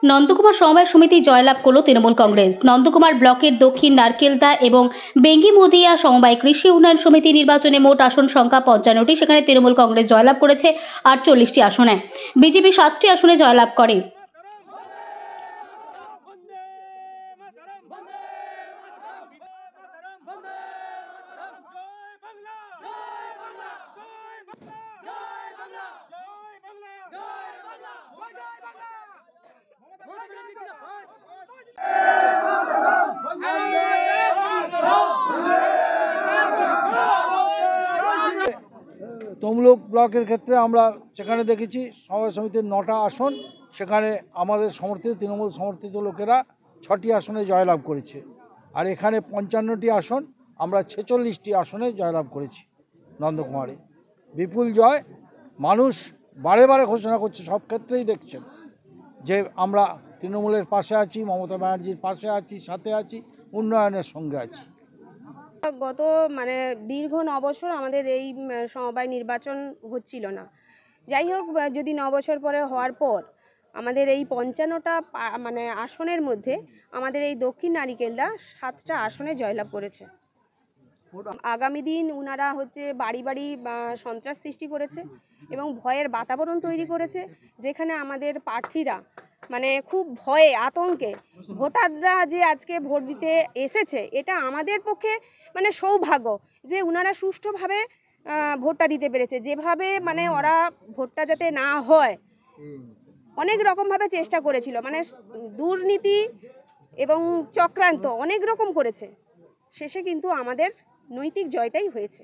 নন্দকুমার সমবায় সমিতি জয়লাভ করল তৃণমূল কংগ্রেস। নন্দকুমার ব্লকের দক্ষিণ নারকেলদা এবং বেঙ্গিমদিয়া সমবায় কৃষি উন্নয়ন সমিতি নির্বাচনে মোট আসন সংখ্যা ৫৫টি। সেখানে তৃণমূল কংগ্রেস জয়লাভ করেছে ৪৮টি আসনে, বিজেপি ৭টি আসনে জয়লাভ করে। তমলুক ব্লকের ক্ষেত্রে আমরা সেখানে দেখেছি সমবায় সমিতির ৯টা আসন, সেখানে আমাদের সমর্থিত তৃণমূল সমর্থিত লোকেরা ৬টি আসনে জয়লাভ করেছে। আর এখানে ৫৫টি আসন, আমরা ৪৬টি আসনে জয়লাভ করেছি। নন্দকুমারে বিপুল জয়। মানুষ বারে বারে ঘোষণা করছে, সব ক্ষেত্রেই দেখছেন যে আমরা তৃণমূলের পাশে আছি, মমতা ব্যানার্জির পাশে আছি, সাথে আছি, উন্নয়নের সঙ্গে আছি। গত দীর্ঘ ৯ বছর আমাদের এই সমবায় নির্বাচন হচ্ছিল না। যাই হোক, যদি ৯ বছর পরে হওয়ার পর আমাদের এই ৫৫টা আসনের মধ্যে আমাদের এই দক্ষিণ নারিকেলদা ৭টা আসনে জয়লাভ করেছে। আগামী দিন ওনারা বাড়ি বাড়ি সন্ত্রাস সৃষ্টি করেছে এবং ভয়ের বাতাবরণ তৈরি করেছে, যেখানে আমাদের প্রার্থীরা খুব ভয়ে আতঙ্কে ভোটাররা যে আজকে ভোট দিতে এসেছে, এটা আমাদের পক্ষে সৌভাগ্য যে ওনারা সুষ্ঠুভাবে ভোটটা দিতে পেরেছে। যেভাবে ওরা ভোটটা যাতে না হয় অনেক রকমভাবে চেষ্টা করেছিল, দুর্নীতি এবং চক্রান্ত অনেক রকম করেছে। শেষে কিন্তু আমাদের নৈতিক জয়টাই হয়েছে।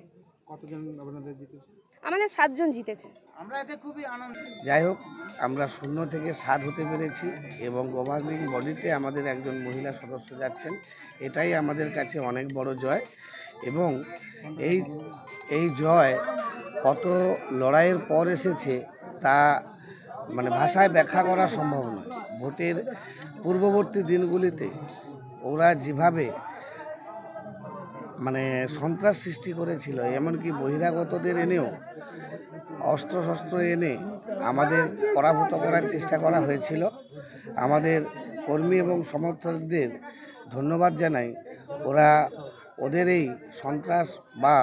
আমাদের 7 জন জিতেছে। আমরা এতে খুবই আনন্দ। যাই হোক, আমরা 0 থেকে 7 হতে পেরেছি এবং গভর্নিং বডিতে আমাদের একজন মহিলা সদস্য যাচ্ছেন, এটাই আমাদের কাছে অনেক বড় জয়। এবং এই জয় কত লড়াইয়ের পর এসেছে তা ভাষায় ব্যাখ্যা করা সম্ভব নয়। ভোটের পূর্ববর্তী দিনগুলিতে ওরা যেভাবে সন্ত্রাস সৃষ্টি করেছিল, এমনকি বহিরাগতদের এনেও অস্ত্রশস্ত্র এনে আমাদের পরাভূত করার চেষ্টা করা হয়েছিল। আমাদের কর্মী এবং সমর্থকদের ধন্যবাদ জানাই। ওরা ওদের এই সন্ত্রাস বা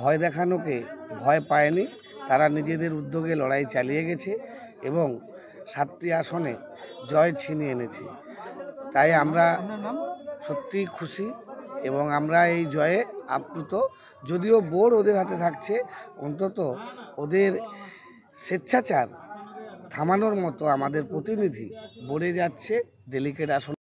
ভয় দেখানোকে ভয় পায়নি, তারা নিজেদের উদ্যোগে লড়াই চালিয়ে গেছে এবং 7টি আসনে জয় ছিনিয়ে এনেছে। তাই আমরা সত্যিই খুশি এবং আমরা এই জয়ে আপ্লুত। যদিও বোর্ড ওদের হাতে থাকছে, অন্তত ওদের স্বেচ্ছাচার থামানোর মতো আমাদের প্রতিনিধি বোর্ডে যাচ্ছে ডেলিগেট আসন।